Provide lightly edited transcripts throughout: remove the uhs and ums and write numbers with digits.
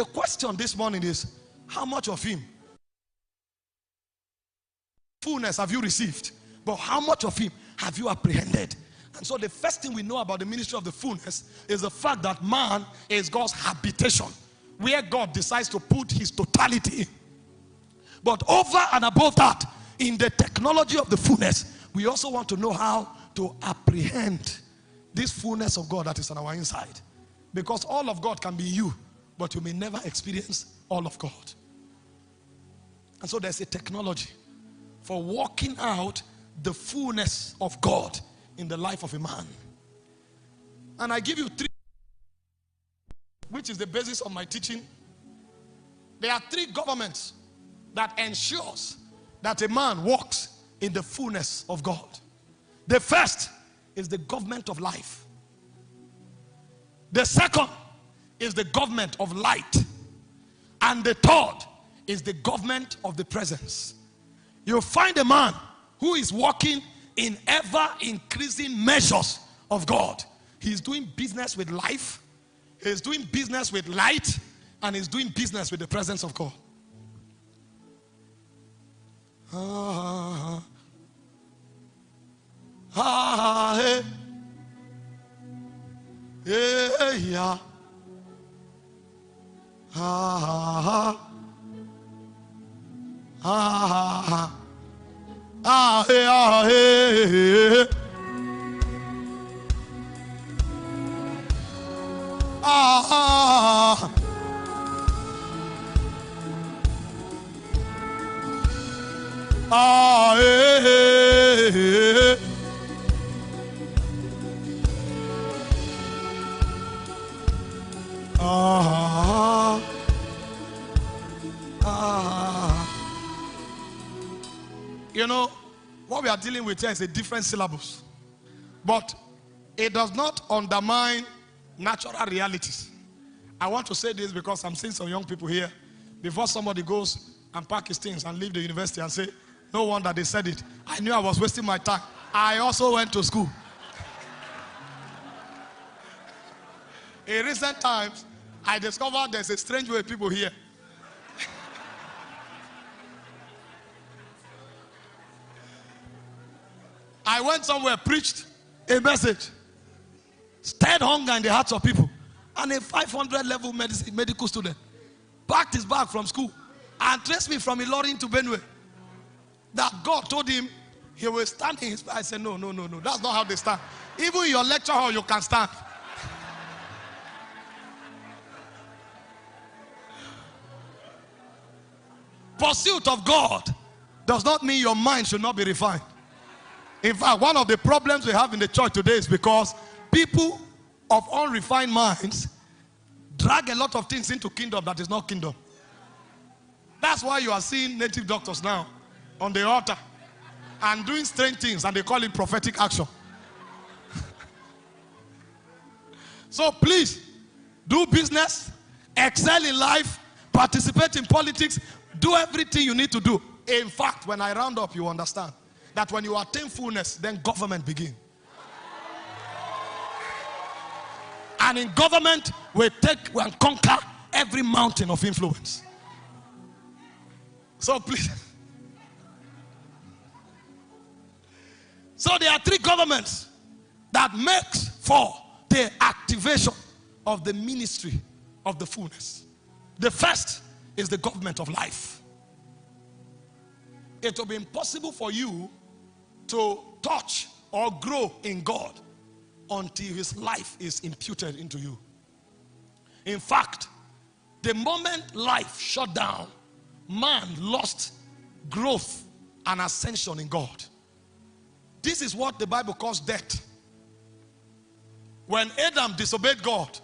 The question this morning is, how much of him? Fullness have you received? But how much of him have you apprehended? And so the first thing we know about the ministry of the fullness is the fact that man is God's habitation, where God decides to put his totality in. But over and above that, in the technology of the fullness, we also want to know how to apprehend this fullness of God that is on our inside. Because all of God can be you, but you may never experience all of God. And so there's a technology for walking out the fullness of God in the life of a man. And I give you 3, which is the basis of my teaching. There are 3 governments that ensures that a man walks in the fullness of God. The first is the government of life. The second is the government of light. And the third is the government of the presence. You'll find a man who is walking in ever-increasing measures of God. He's doing business with life, he's doing business with light, and he's doing business with the presence of God. Yeah. You know, what we are dealing with here is a different syllabus. But it does not undermine natural realities. I want to say this because I'm seeing some young people here. Before somebody goes and pack his things and leave the university and say, no wonder they said it. I knew I was wasting my time. I also went to school. In recent times, I discovered there's a strange way people here. I went somewhere, preached a message, stirred hunger in the hearts of people, and a 500 level medical student packed his bag from school and traced me from Ilorin to Benue. That God told him he will stand in his. I said, no. That's not how they stand. Even in your lecture hall, you can stand. Pursuit of God does not mean your mind should not be refined. In fact, one of the problems we have in the church today is because people of unrefined minds drag a lot of things into kingdom that is not kingdom. That's why you are seeing native doctors now on the altar and doing strange things, and they call it prophetic action. So please, do business, excel in life, participate in politics, do everything you need to do. In fact, when I round up, you understand that when you attain fullness, then government begins. And in government, we take and conquer every mountain of influence. So please. So there are 3 governments that makes for the activation of the ministry of the fullness. The first is the government of life. It will be impossible for you to touch or grow in God until his life is imputed into you. In fact, the moment life shut down, man lost growth and ascension in God. This is what the Bible calls death. When Adam disobeyed God,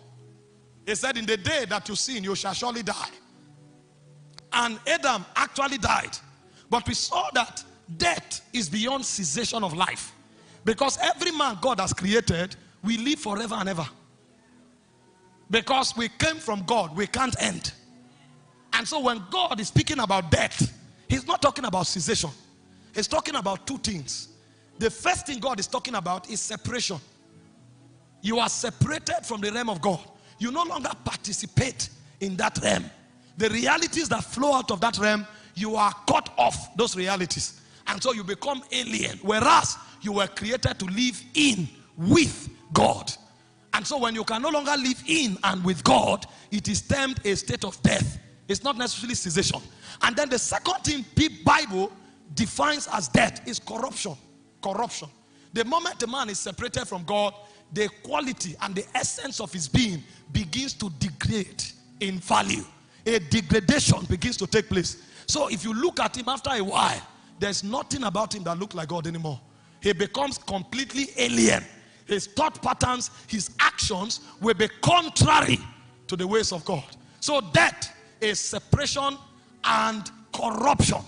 he said, in the day that you sin, you shall surely die. And Adam actually died. But we saw that death is beyond cessation of life. Because every man God has created, we live forever and ever. Because we came from God, we can't end. And so when God is speaking about death, he's not talking about cessation. He's talking about 2 things. The first thing God is talking about is separation. You are separated from the realm of God. You no longer participate in that realm. The realities that flow out of that realm, you are cut off those realities. And so you become alien. Whereas you were created to live in with God. And so when you can no longer live in and with God, it is termed a state of death. It's not necessarily cessation. And then the second thing the Bible defines as death is corruption. Corruption. The moment a man is separated from God, the quality and the essence of his being begins to degrade in value. A degradation begins to take place. So if you look at him after a while, there's nothing about him that looks like God anymore. He becomes completely alien. His thought patterns, his actions will be contrary to the ways of God. So death is separation and corruption.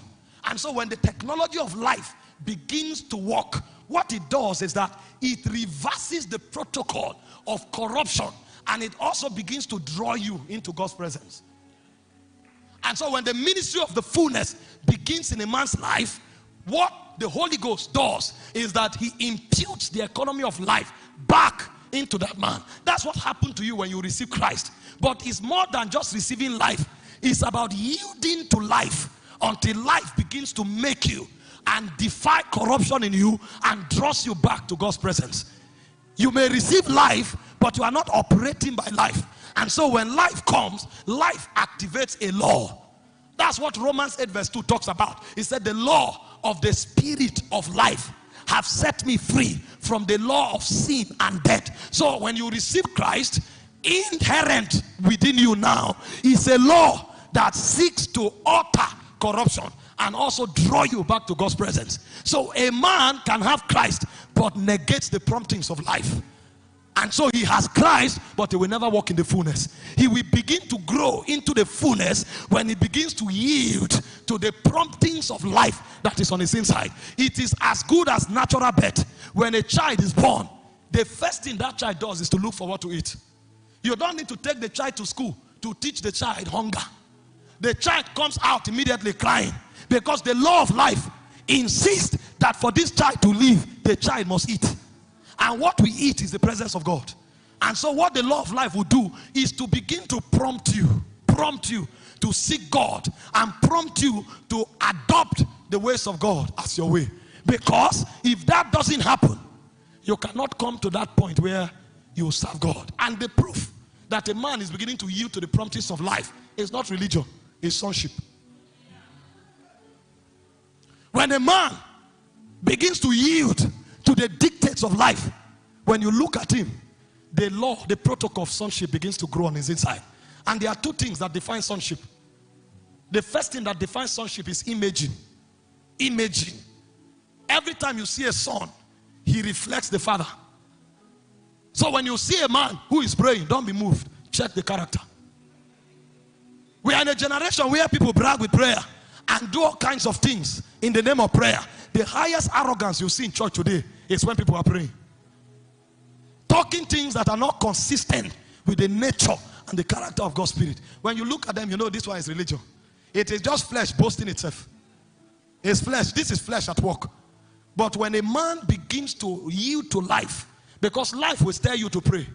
And so when the technology of life begins to work, what it does is that it reverses the protocol of corruption, and it also begins to draw you into God's presence. And so when the ministry of the fullness begins in a man's life, what the Holy Ghost does is that he imputes the economy of life back into that man. That's what happened to you when you receive Christ. But it's more than just receiving life. It's about yielding to life until life begins to make you and defy corruption in you and draws you back to God's presence. You may receive life, but you are not operating by life. And so when life comes, life activates a law. That's what Romans 8 verse 2 talks about. It said the law of the spirit of life have set me free from the law of sin and death. So when you receive Christ, inherent within you now is a law that seeks to alter corruption and also draw you back to God's presence. So a man can have Christ but negates the promptings of life. And so he has Christ, but he will never walk in the fullness. He will begin to grow into the fullness when he begins to yield to the promptings of life that is on his inside. It is as good as natural birth. When a child is born, the first thing that child does is to look for what to eat. You don't need to take the child to school to teach the child hunger. The child comes out immediately crying, because the law of life insists that for this child to live, the child must eat. And what we eat is the presence of God. And so what the law of life will do is to begin to prompt you to seek God, and prompt you to adopt the ways of God as your way. Because if that doesn't happen, you cannot come to that point where you serve God. And the proof that a man is beginning to yield to the promptings of life is not religion, it's sonship. When a man begins to yield to the dictates of life, when you look at him, the law, the protocol of sonship begins to grow on his inside. And there are two things that define sonship. The first thing that defines sonship is imaging. Imaging. Every time you see a son, he reflects the father. So when you see a man who is praying, don't be moved. Check the character. We are in a generation where people brag with prayer and do all kinds of things in the name of prayer. The highest arrogance you see in church today is when people are praying. Talking things that are not consistent with the nature and the character of God's Spirit. When you look at them, you know this one is religion. It is just flesh boasting itself. It's flesh. This is flesh at work. But when a man begins to yield to life, because life will stir you to pray,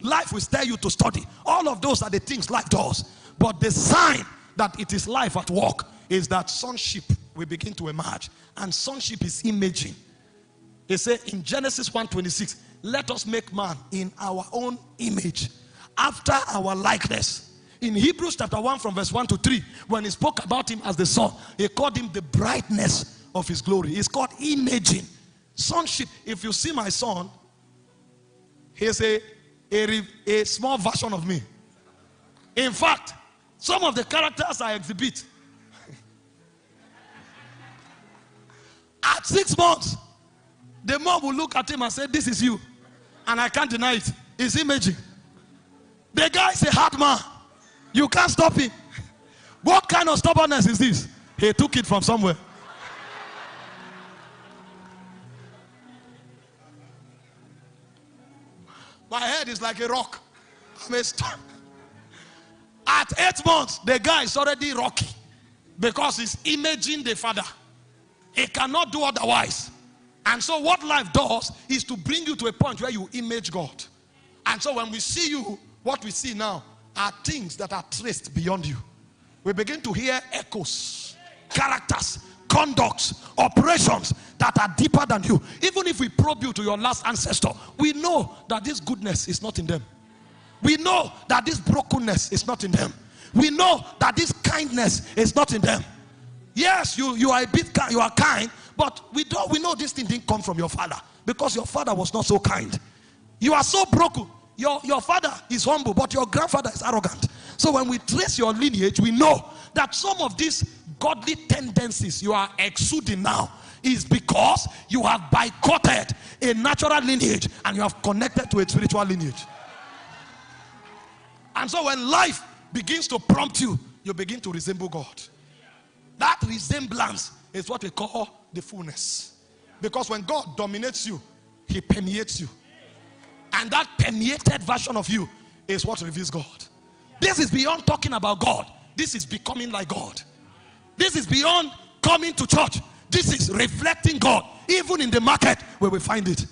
life will stir you to study. All of those are the things life does. But the sign that it is life at work is that sonship will begin to emerge. And sonship is imaging. They say in Genesis 1:26, let us make man in our own image, after our likeness. In Hebrews chapter 1 from verse 1 to 3, when he spoke about him as the son, he called him the brightness of his glory. It's called imaging. Sonship. If you see my son, he's a small version of me. In fact, some of the characters I exhibit, at 6 months, the mom will look at him and say, this is you. And I can't deny it. It's imaging. The guy is a hard man. You can't stop him. What kind of stubbornness is this? He took it from somewhere. My head is like a rock. At 8 months, the guy is already rocky because he's imaging the father. He cannot do otherwise. And so what life does is to bring you to a point where you image God. And so when we see you, what we see now are things that are traced beyond you. We begin to hear echoes, characters, conducts, operations that are deeper than you. Even if we probe you to your last ancestor, we know that this goodness is not in them. We know that this brokenness is not in them. We know that this kindness is not in them. Yes, you are a bit kind, you are kind, but we know this thing didn't come from your father, because your father was not so kind. You are so broken. Your father is humble, but your grandfather is arrogant. So when we trace your lineage, we know that some of these godly tendencies you are exuding now is because you have boycotted a natural lineage and you have connected to a spiritual lineage. And so when life begins to prompt you, you begin to resemble God. That resemblance is what we call the fullness. Because when God dominates you, he permeates you. And that permeated version of you is what reveals God. This is beyond talking about God. This is becoming like God. This is beyond coming to church. This is reflecting God, even in the market where we find it.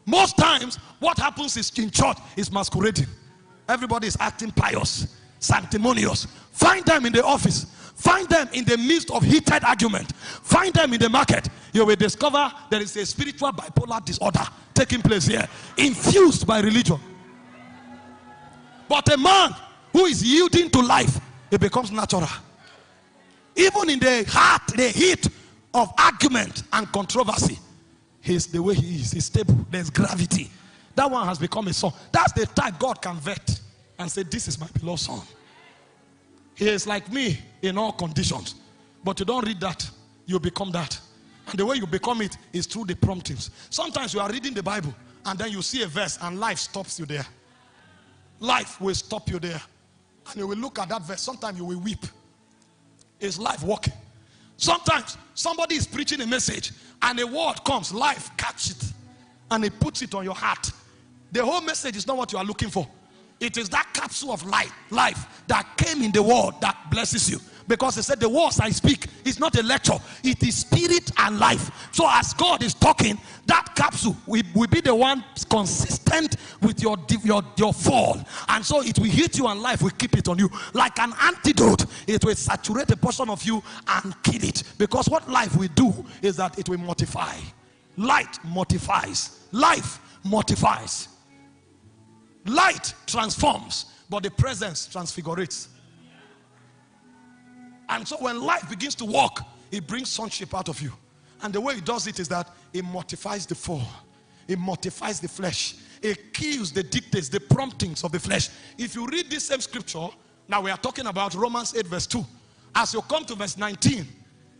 Most times, what happens is in church is masquerading. Everybody is acting pious, sanctimonious. Find them in the office. Find them in the midst of heated argument. Find them in the market. You will discover there is a spiritual bipolar disorder taking place here, infused by religion. But a man who is yielding to life, it becomes natural. Even in the heart, the heat of argument and controversy, he's the way he is. He's stable. There's gravity. That one has become a son. That's the type God can vet and say, this is my beloved son. He is like me in all conditions. But you don't read that, you become that. And the way you become it is through the promptings. Sometimes you are reading the Bible and then you see a verse and life stops you there. Life will stop you there. And you will look at that verse. Sometimes you will weep. It's life walking. Sometimes somebody is preaching a message and a word comes, life catch it and it puts it on your heart. The whole message is not what you are looking for. It is that capsule of life that came in the word that blesses you. Because he said the words I speak is not a lecture. It is spirit and life. So as God is talking, that capsule will be the one consistent with your fall. And so it will hit you and life will keep it on you. Like an antidote, it will saturate a portion of you and kill it. Because what life will do is that it will mortify. Light mortifies. Life mortifies. Light transforms, but the presence transfigurates. And so when life begins to walk, it brings sonship out of you. And the way it does it is that it mortifies the fall. It mortifies the flesh. It kills the dictates, the promptings of the flesh. If you read this same scripture, now we are talking about Romans 8 verse 2. As you come to verse 19,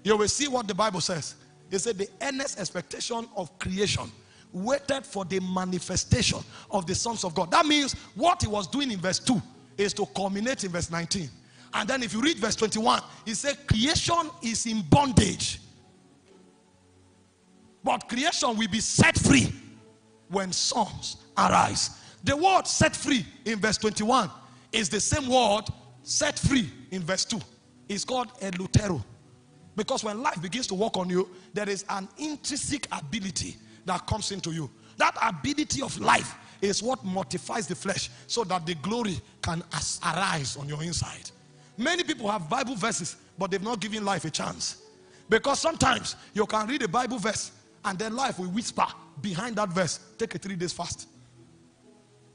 you will see what the Bible says. It said the earnest expectation of creation waited for the manifestation of the sons of God. That means what he was doing in verse 2 is to culminate in verse 19. And then if you read verse 21, he said creation is in bondage. But creation will be set free when sons arise. The word set free in verse 21 is the same word set free in verse 2. It's called elutero. Because when life begins to work on you, there is an intrinsic ability that comes into you. That ability of life is what mortifies the flesh so that the glory can arise on your inside. Many people have Bible verses, but they've not given life a chance. Because sometimes you can read a Bible verse and then life will whisper behind that verse, take a 3 days fast.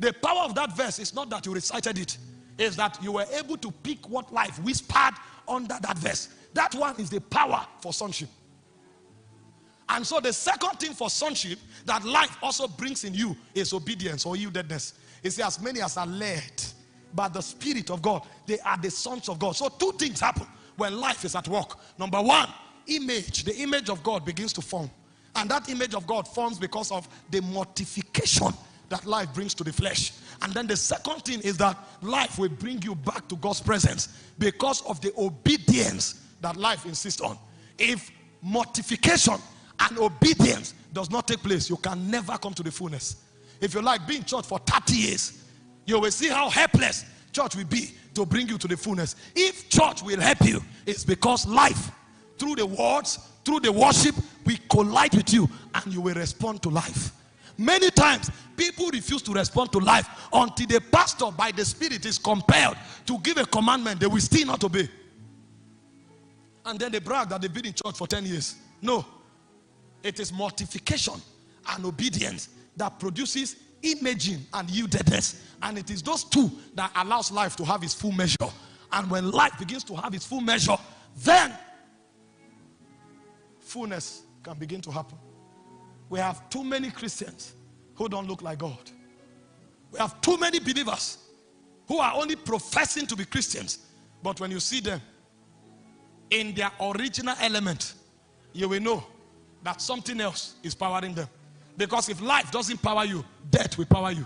The power of that verse is not that you recited it. It's that you were able to pick what life whispered under that verse. That one is the power for sonship. And so the second thing for sonship that life also brings in you is obedience or yieldedness. It says as many as are led by the Spirit of God, they are the sons of God. So two things happen when life is at work. Number one, image. The image of God begins to form. And that image of God forms because of the mortification that life brings to the flesh. And then the second thing is that life will bring you back to God's presence because of the obedience that life insists on. If mortification and obedience does not take place, you can never come to the fullness. If you like being in church for 30 years, you will see how helpless church will be to bring you to the fullness. If church will help you, it's because life, through the words, through the worship, we collide with you and you will respond to life. Many times, people refuse to respond to life until the pastor by the Spirit is compelled to give a commandment. They will still not obey. And then they brag that they've been in church for 10 years. No. It is mortification and obedience that produces imaging and yieldedness. And it is those two that allows life to have its full measure. And when life begins to have its full measure, then fullness can begin to happen. We have too many Christians who don't look like God. We have too many believers who are only professing to be Christians. But when you see them in their original element, you will know that something else is powering them. Because if life doesn't power you, death will power you.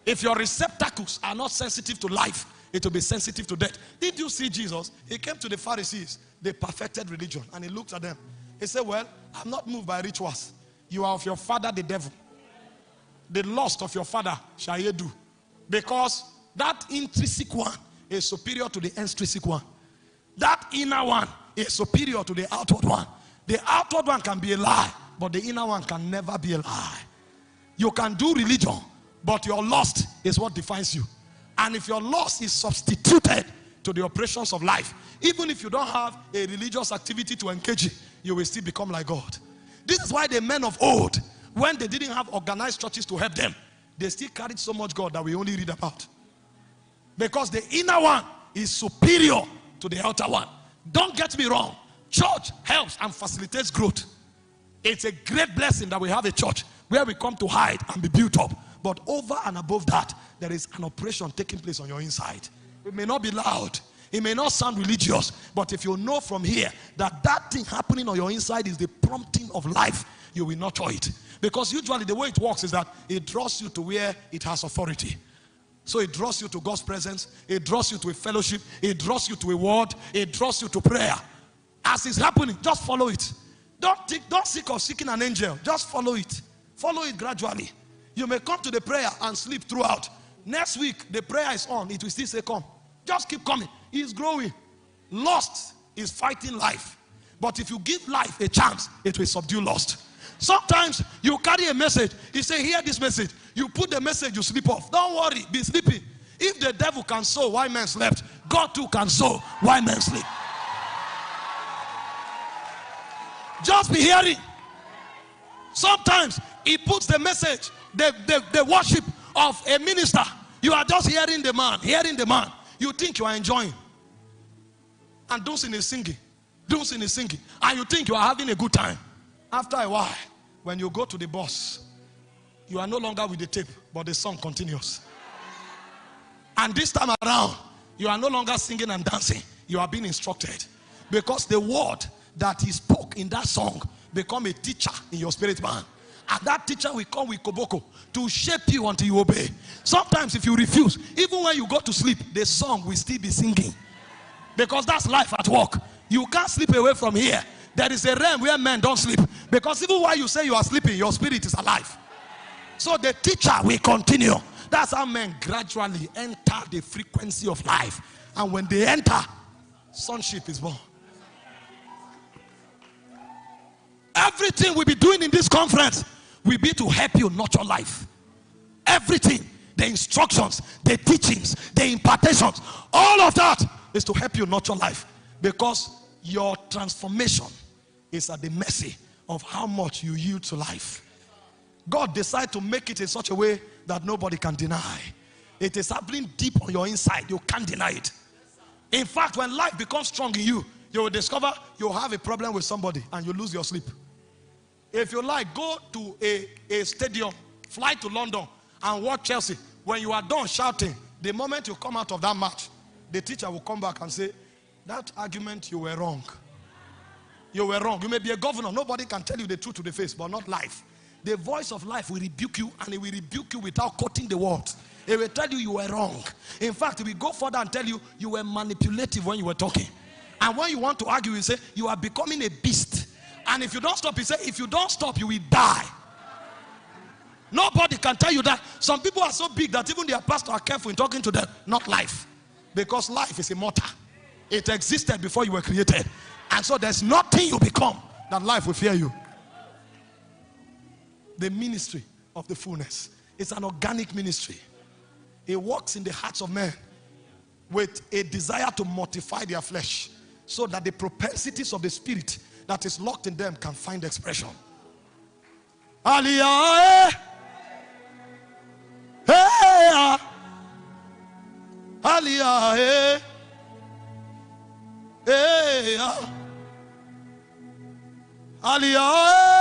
If your receptacles are not sensitive to life, it will be sensitive to death. Did you see Jesus? He came to the Pharisees, they perfected religion, and he looked at them. He said, well, I'm not moved by rituals. You are of your father the devil. The lust of your father shall ye do. Because that intrinsic one is superior to the extrinsic one. That inner one is superior to the outward one. The outward one can be a lie, but the inner one can never be a lie. You can do religion, but your lust is what defines you. And if your lust is substituted to the operations of life, even if you don't have a religious activity to engage in, you will still become like God. This is why the men of old, when they didn't have organized churches to help them, they still carried so much God that we only read about. Because the inner one is superior to the outer one. Don't get me wrong. Church helps and facilitates growth. It's a great blessing that we have a church where we come to hide and be built up. But over and above that, there is an operation taking place on your inside. It may not be loud. It may not sound religious. But if you know from here that that thing happening on your inside is the prompting of life, you will nurture it. Because usually the way it works is that it draws you to where it has authority. So it draws you to God's presence. It draws you to a fellowship. It draws you to a word. It draws you to prayer. As it's happening, just follow it. Don't seek of seeking an angel. Just follow it. Follow it gradually. You may come to the prayer and sleep throughout. Next week, the prayer is on. It will still say, come. Just keep coming. It's growing. Lust is fighting life. But if you give life a chance, it will subdue lust. Sometimes you carry a message. He say, hear this message. You put the message, you sleep off. Don't worry. Be sleeping. If the devil can sow while men slept, God too can sow while men sleep. Just be hearing. Sometimes he puts the message, the worship of a minister. You are just hearing the man, You think you are enjoying. And Dunsin is singing. And you think you are having a good time. After a while, when you go to the boss, you are no longer with the tape, but the song continues. And this time around, you are no longer singing and dancing. You are being instructed. Because the word that he spoke in that song become a teacher in your spirit man. And that teacher will come with koboko to shape you until you obey. Sometimes if you refuse, even when you go to sleep, the song will still be singing. Because that's life at work. You can't sleep away from here. There is a realm where men don't sleep. Because even while you say you are sleeping, your spirit is alive. So the teacher will continue. That's how men gradually enter the frequency of life. And when they enter, sonship is born. Everything we'll be doing in this conference will be to help you nurture life. Everything, the instructions, the teachings, the impartations, all of that is to help you nurture life. Because your transformation is at the mercy of how much you yield to life. God decided to make it in such a way that nobody can deny. It is happening deep on your inside. You can't deny it. In fact, when life becomes strong in you, you will discover you have a problem with somebody and you lose your sleep. If you like, go to a stadium, fly to London and watch Chelsea. When you are done shouting, the moment you come out of that match, the teacher will come back and say, that argument, you were wrong. You were wrong. You may be a governor. Nobody can tell you the truth to the face, but not life. The voice of life will rebuke you, and it will rebuke you without quoting the words. It will tell you you were wrong. In fact, it will go further and tell you you were manipulative when you were talking. And when you want to argue, you say, you are becoming a beast. And if you don't stop, he say, if you don't stop, you will die. Nobody can tell you that. Some people are so big that even their pastor are careful in talking to them. Not life. Because life is immortal. It existed before you were created. And so there's nothing you become that life will fear you. The ministry of the fullness It's an organic ministry. It works in the hearts of men with a desire to mortify their flesh so that the propensities of the spirit that is locked in them can find expression. Aliyah, hey, Aliyah, hey, hey, Aliyah.